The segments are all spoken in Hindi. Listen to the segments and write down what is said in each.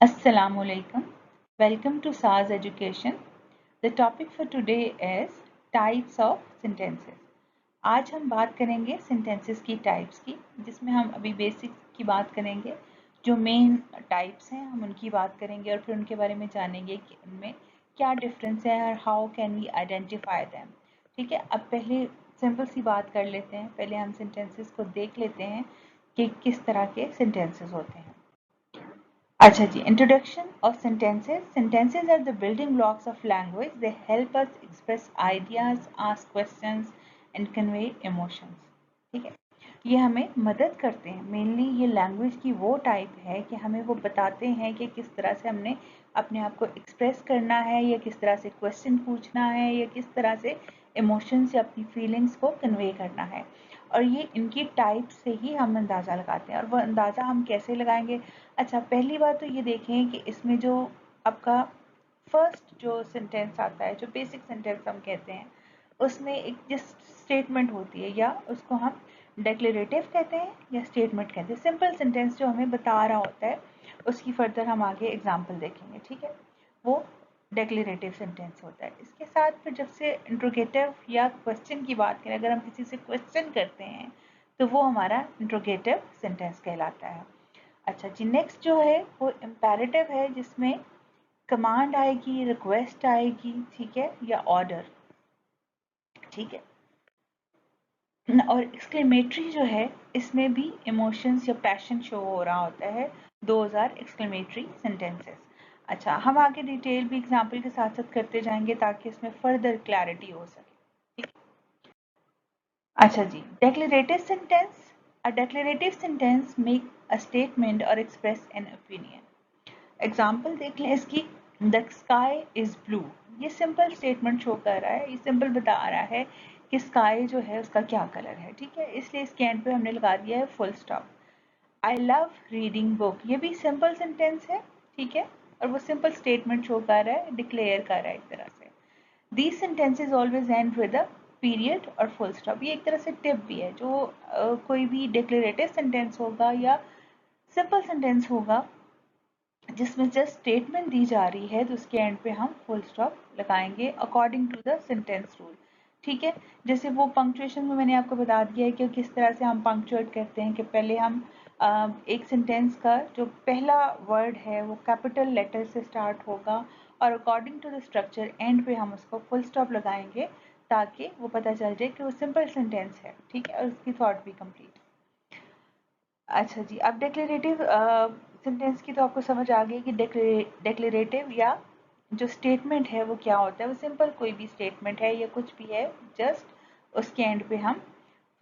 Assalamu alaikum. Welcome to SARS Education. The topic for today is types of sentences. आज हम बात करेंगे sentences की types की, जिसमें हम अभी basics की बात करेंगे, जो main types हैं हम उनकी बात करेंगे और फिर उनके बारे में जानेंगे कि उनमें क्या difference है और how can we identify them. ठीक है, अब पहले सिंपल सी बात कर लेते हैं. पहले हम sentences को देख लेते हैं कि किस तरह के sentences होते हैं. अच्छा जी, introduction of sentences. Sentences are the building blocks of language. They help us express ideas, ask questions and convey emotions. ठीक है, ये हमें मदद करते हैं. मेनली ये लैंग्वेज की वो टाइप है कि हमें वो बताते हैं कि किस तरह से हमने अपने आप को एक्सप्रेस करना है, या किस तरह से क्वेश्चन पूछना है, या किस तरह से इमोशंस या अपनी फीलिंग्स को कन्वे करना है. और ये इनकी टाइप से ही हम अंदाज़ा लगाते हैं. और वो अंदाज़ा हम कैसे लगाएंगे? अच्छा, पहली बात तो ये देखें कि इसमें जो आपका फर्स्ट जो सेंटेंस आता है, जो बेसिक सेंटेंस हम कहते हैं, उसमें एक जिस स्टेटमेंट होती है, या उसको हम डिक्लेरेटिव कहते हैं या स्टेटमेंट कहते हैं. सिंपल सेंटेंस जो हमें बता रहा होता है, उसकी फर्दर हम आगे एग्जाम्पल देखेंगे. ठीक है, वो डिक्लेरेटिव सेंटेंस होता है. इसके साथ फिर जब से इंट्रोगेटिव या क्वेश्चन की बात करें, अगर हम किसी से क्वेश्चन करते हैं तो वो हमारा इंट्रोगेटिव सेंटेंस कहलाता है. अच्छा जी, नेक्स्ट जो है वो इम्पेरेटिव है, जिसमें कमांड आएगी, रिक्वेस्ट आएगी, ठीक है, या ऑर्डर. ठीक है, और एक्सक्लेमेटरी जो है, इसमें भी इमोशंस या पैशन शो हो रहा होता है. Those are exclamatory sentences. अच्छा, हम आगे डिटेल भी एग्जाम्पल के साथ साथ करते जाएंगे ताकि इसमें फर्दर क्लैरिटी हो सके. ठीक. अच्छा जी, declarative sentence. A declarative sentence make a statement or express an opinion. Example देख लें इसकी. The sky is blue. ये सिंपल स्टेटमेंट शो कर रहा है, ये सिंपल बता रहा है कि स्काई जो है उसका क्या कलर है. ठीक है, इसलिए इसके एंड पे हमने लगा दिया है full stop. I love reading book. ये भी सिंपल सेंटेंस है. ठीक है, और वो सिंपल स्टेटमेंट शो कर रहा है, डिक्लेयर कर रहा है एक तरह से. These sentences always and with a period और फुल स्टॉप. ये एक तरह से टिप भी है. जो कोई भी डिक्लेरेटिव सेंटेंस होगा या सिंपल सेंटेंस होगा जिसमें जस्ट स्टेटमेंट दी जा रही है, तो उसके एंड पे हम फुल स्टॉप लगाएंगे according to the sentence rule. ठीक है, जैसे वो पंक्चुएशन में मैंने आपको बता दिया है कि किस तरह से हम पंक्चुएट करते हैं. कि पहले हम एक सेंटेंस का जो पहला वर्ड है वो कैपिटल लेटर से स्टार्ट होगा, और according to the structure end पे हम उसको फुल स्टॉप लगाएंगे ताकि वो पता चल जाए कि वो सिंपल सेंटेंस है. ठीक है, और उसकी थॉट भी कंप्लीट. अच्छा जी, अब डिक्लेरेटिव सेंटेंस की तो आपको समझ आ गई कि डिक्लेरेटिव या जो स्टेटमेंट है वो क्या होता है. वो सिंपल कोई भी स्टेटमेंट है या कुछ भी है, जस्ट उसके एंड पे हम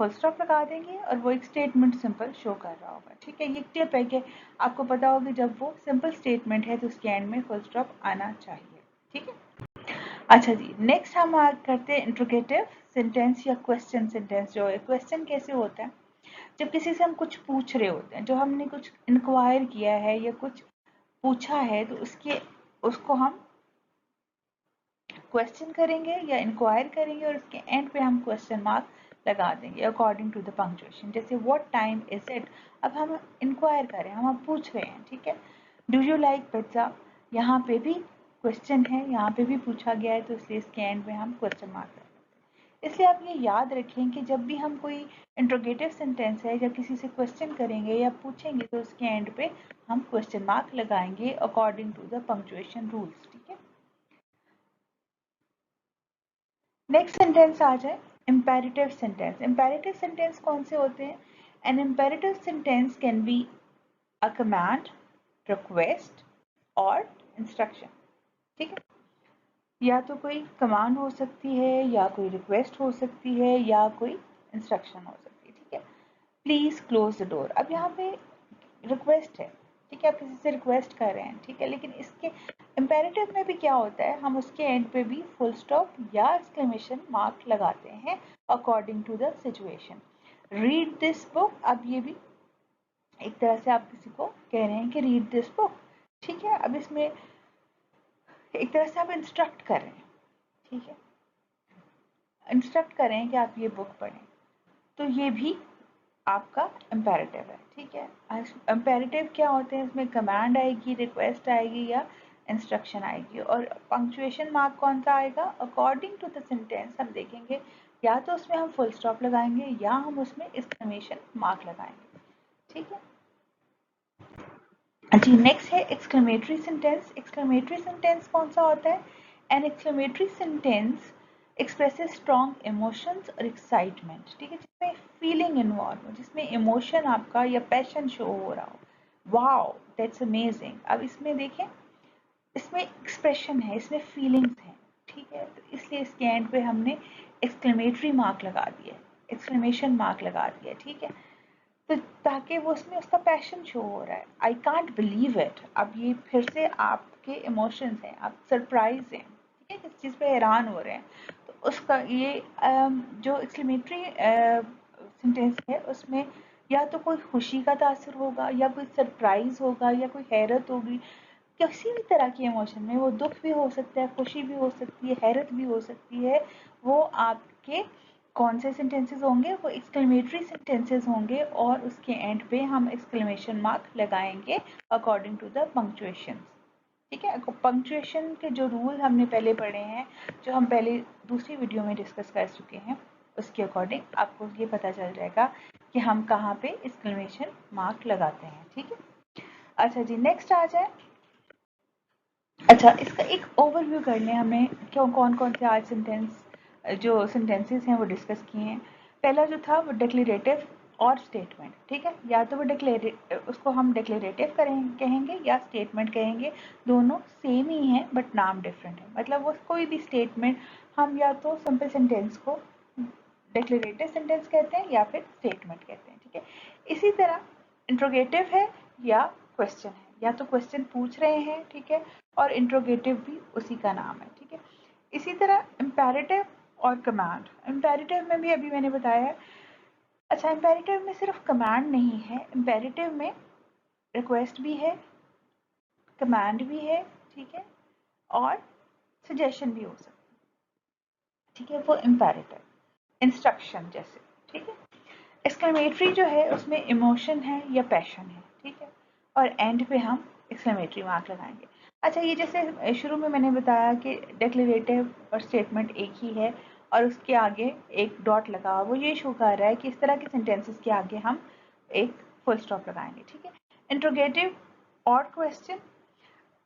फुल स्टॉप लगा देंगे और वो एक स्टेटमेंट सिंपल शो कर रहा होगा. ठीक है, ये टिप है कि आपको पता होगा जब वो सिंपल स्टेटमेंट है तो उसके एंड में फुल स्टॉप आना चाहिए. ठीक है. अच्छा जी, नेक्स्ट हम करते हैं इंट्रोगेटिव सेंटेंस या क्वेश्चन सेंटेंस. जो है क्वेश्चन कैसे होता है? जब किसी से हम कुछ पूछ रहे होते हैं, जो हमने कुछ इंक्वायर किया है या कुछ पूछा है, तो उसको हम क्वेश्चन करेंगे या इंक्वायर करेंगे और उसके एंड पे हम क्वेश्चन मार्क लगा देंगे अकॉर्डिंग टू द पंक्चुएशन. जैसे व्हाट टाइम इज इट. अब हम इंक्वायर कर रहे हैं, हम पूछ रहे हैं. ठीक है, डू यू लाइक पिज्ज़ा. यहाँ पे भी क्वेश्चन है, यहाँ पे भी पूछा गया है, तो इसलिए इसके एंड में हम क्वेश्चन मार्क. इसलिए आप ये याद रखें कि जब भी हम कोई इंट्रोगेटिव सेंटेंस है या किसी से क्वेश्चन करेंगे या पूछेंगे, तो उसके एंड पे हम क्वेश्चन मार्क लगाएंगे according to the punctuation rules. ठीक है, नेक्स्ट सेंटेंस आ जाए इम्पेरेटिव सेंटेंस. इम्पेरेटिव सेंटेंस कौन से होते हैं? An imperative sentence can be a command, request और इंस्ट्रक्शन. ठीक है, या तो कोई कमांड हो सकती है, या कोई रिक्वेस्ट हो सकती है, या कोई इंस्ट्रक्शन हो सकती है. ठीक है, प्लीज क्लोज द डोर. अब यहाँ पे रिक्वेस्ट है. ठीक है, आप किसी से रिक्वेस्ट कर रहे हैं. ठीक है, लेकिन इसके इम्पेरेटिव में भी क्या होता है, हम उसके एंड पे भी फुल स्टॉप या एक्सक्लेमेशन मार्क लगाते हैं according to the situation. Read this book. अब ये भी एक तरह से आप किसी को कह रहे हैं कि रीड दिस बुक. ठीक है, अब इसमें एक तरह से आप इंस्ट्रक्ट कर रहे हैं. ठीक है, इंस्ट्रक्ट कर रहे हैं कि आप ये बुक पढ़ें. तो ये भी आपका इम्पेरेटिव है, ठीक है। इम्पेरेटिव क्या होते हैं, इसमें कमांड आएगी, रिक्वेस्ट आएगी या इंस्ट्रक्शन आएगी। और पंक्चुएशन मार्क कौन सा आएगा, अकॉर्डिंग टू द सेंटेंस हम देखेंगे, या तो उसमें हम फुल स्टॉप लगाएंगे या हम उसमें एक्सक्लेमेशन मार्क लगाएंगे, ठीक है। जी, नेक्स्ट है एक्सक्लेमेटरी सेंटेंस। एक्सक्लेमेटरी सेंटेंस कौन सा होता है, an exclamatory sentence expresses strong emotions और एक्साइटमेंट, ठीक है, जिसमें फीलिंग इन्वॉल्व हो, जिसमें इमोशन आपका या पैशन शो हो रहा हो, वाओ दैट्स अमेजिंग। अब इसमें देखें, इसमें एक्सप्रेशन है, इसमें फीलिंग्स हैं, ठीक है, तो इसलिए इसके एंड पे हमने एक्सक्लेमेटरी मार्क लगा दिया, एक्सक्लेमेशन मार्क लगा दिया, ठीक है। तो ताकि वो उसमें उसका पैशन शो हो रहा है, आई कांट बिलीव इट। अब ये फिर से आपके इमोशंस हैं, आप सरप्राइज हैं, ठीक है, किस चीज़ पे हैरान हो रहे हैं, तो उसका ये जो एक्सक्लेमेटरी सेंटेंस है उसमें या तो कोई खुशी का तासर होगा या कोई सरप्राइज होगा या कोई हैरत होगी, किसी भी तरह के इमोशन में, वो दुख भी हो सकता है, खुशी भी हो सकती है, हैरत भी हो सकती है, वो आपके कौन से सेंटेंसेस होंगे, वो एक्सक्लेमेटरी सेंटेंसेस होंगे, और उसके एंड पे हम एक्सक्लेमेशन मार्क लगाएंगे अकॉर्डिंग टू द पंक्चुएशन, ठीक है। पंक्चुएशन के जो रूल हमने पहले पढ़े हैं, जो हम पहले दूसरी वीडियो में डिस्कस कर चुके हैं, उसके अकॉर्डिंग आपको ये पता चल जाएगा कि हम कहाँ पे एक्सक्लेमेशन मार्क लगाते हैं, ठीक है। अच्छा जी, नेक्स्ट आ जाए। अच्छा, इसका एक ओवरव्यू कर लें, हमने क्यों कौन कौन से आज जो सेंटेंसेस हैं वो डिस्कस किए हैं। पहला जो था वो डिक्लेरेटिव और स्टेटमेंट, ठीक है, या तो वो उसको हम डिक्लेरेटिव कहेंगे या स्टेटमेंट कहेंगे, दोनों सेम ही हैं बट नाम डिफरेंट है। मतलब वो कोई भी स्टेटमेंट हम या तो सिंपल सेंटेंस को डिक्लेरेटिव सेंटेंस कहते हैं या फिर स्टेटमेंट कहते हैं, ठीक है। इसी तरह इंट्रोगेटिव है या क्वेश्चन है, या तो क्वेश्चन पूछ रहे हैं, ठीक है, और इंट्रोगेटिव भी उसी का नाम है, ठीक है। इसी तरह इम्पेरेटिव और कमांड, इम्पेरेटिव में भी अभी मैंने बताया है। अच्छा, इम्पेरेटिव में सिर्फ कमांड नहीं है, इम्पेरेटिव में रिक्वेस्ट भी है, कमांड भी है, ठीक है, और सजेशन भी हो सकता है, ठीक है, वो इम्पेरेटिव इंस्ट्रक्शन जैसे, ठीक है। एक्सक्लेमेटरी जो है उसमें इमोशन है या पैशन है, ठीक है, और एंड पे हम एक्सक्लेमेटरी मार्क लगाएंगे। अच्छा, ये जैसे शुरू में मैंने बताया कि डिक्लेरेटिव और स्टेटमेंट एक ही है और उसके आगे एक डॉट लगा, वो ये शो कर रहा है कि इस तरह के सेंटेंसेस के आगे हम एक फुल स्टॉप लगाएंगे, ठीक है। इंट्रोगेटिव और क्वेश्चन,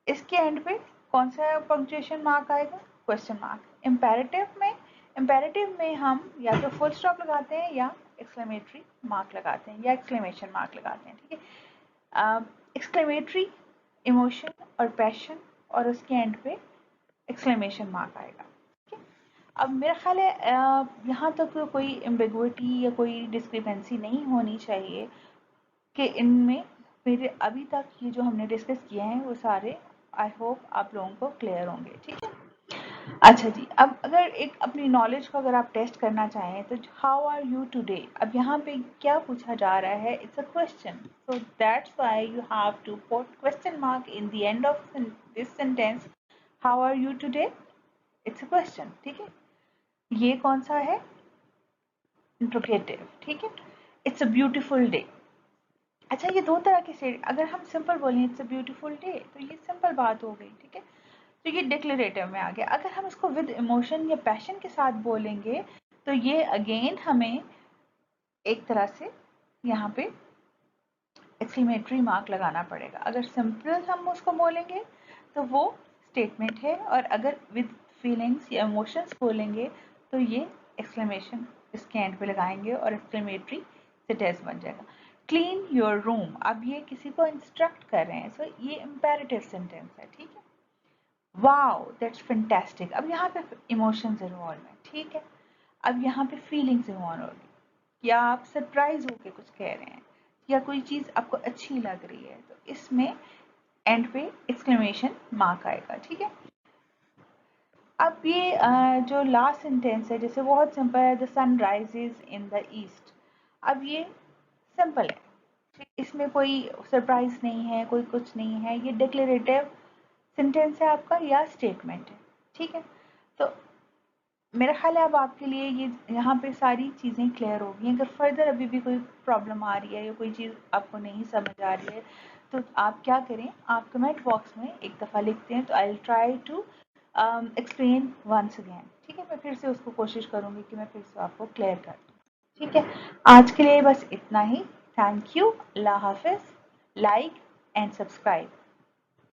इसके एंड पे कौन सा पंक्चुएशन मार्क आएगा, क्वेश्चन मार्क। इम्पेरेटिव में हम या तो फुल स्टॉप लगाते हैं या एक्सक्लेमेटरी मार्क लगाते हैं या एक्सक्लेमेशन मार्क लगाते हैं, ठीक है। एक्सक्लेमेटरी इमोशन और पैशन, और उसके एंड पे एक्सक्लेमेशन मार्क आएगा, ठीक है। अब मेरा ख्याल है यहाँ तक तो कोई एम्बिगुइटी या कोई डिस्क्रिपेंसी नहीं होनी चाहिए कि इनमें मेरे अभी तक ये जो हमने डिस्कस किए हैं वो सारे आई होप आप लोगों को क्लियर होंगे, ठीक है। अच्छा जी, अब अगर एक अपनी नॉलेज को अगर आप टेस्ट करना चाहें तो हाउ आर यू टुडे, अब यहाँ पे क्या पूछा जा रहा है, it's a question, so that's why you have to put question mark in the end of this sentence. How are you today, it's a question, ठीक है। ये कौन सा है, इंट्रोगेटिव, ठीक है। It's a beautiful day. अच्छा, ये दो तरह के से, अगर हम सिंपल बोलें इट्स अ ब्यूटीफुल डे तो ये सिंपल बात हो गई, ठीक है, तो ये डिक्लेरेटिव में आ गया। अगर हम इसको विद इमोशन या पैशन के साथ बोलेंगे तो ये अगेन हमें एक तरह से यहाँ पे एक्सक्लेमेटरी मार्क लगाना पड़ेगा। अगर सिंपल हम उसको बोलेंगे तो वो स्टेटमेंट है, और अगर विद फीलिंग्स या इमोशंस बोलेंगे तो ये एक्सक्लेमेशन इसके एंड पे लगाएंगे और एक्सक्लेमेटरी सेंटेंस बन जाएगा। क्लीन योर रूम, अब ये किसी को इंस्ट्रक्ट कर रहे हैं, सो ये इम्पेरेटिव सेंटेंस है, ठीक है। वाओ दैट्स फैंटास्टिक, अब यहाँ पे इमोशंस इन्वॉल्व हैं, ठीक है। अब यहाँ पे फीलिंग्स इन्वॉल्व होगी, या आप सरप्राइज होके कुछ कह रहे हैं या कोई चीज़ आपको अच्छी लग रही है, तो इसमें एंड पे एक्सक्लेमेशन मार्क आएगा, ठीक है। अब ये जो लास्ट सेंटेंस है, जैसे बहुत सिंपल है, the sun rises in the east. अब ये सिंपल है, इसमें कोई सरप्राइज नहीं है, कोई कुछ नहीं है, ये डिक्लेरेटिव सेंटेंस है आपका या स्टेटमेंट है, ठीक है। तो मेरा ख्याल है अब आपके लिए ये यहाँ पे सारी चीज़ें क्लियर हो गई हैं। अगर फर्दर अभी भी कोई प्रॉब्लम आ रही है या कोई चीज़ आपको नहीं समझ आ रही है तो आप क्या करें, आप कमेंट बॉक्स में एक दफ़ा लिखते हैं तो I will try to explain once again. ठीक है, मैं फिर से उसको कोशिश करूँगी कि मैं फिर से आपको क्लियर कर दूँ। ठीक है, आज के लिए बस इतना ही। थैंक यू, अल्लाह हाफिज़, लाइक एंड सब्सक्राइब।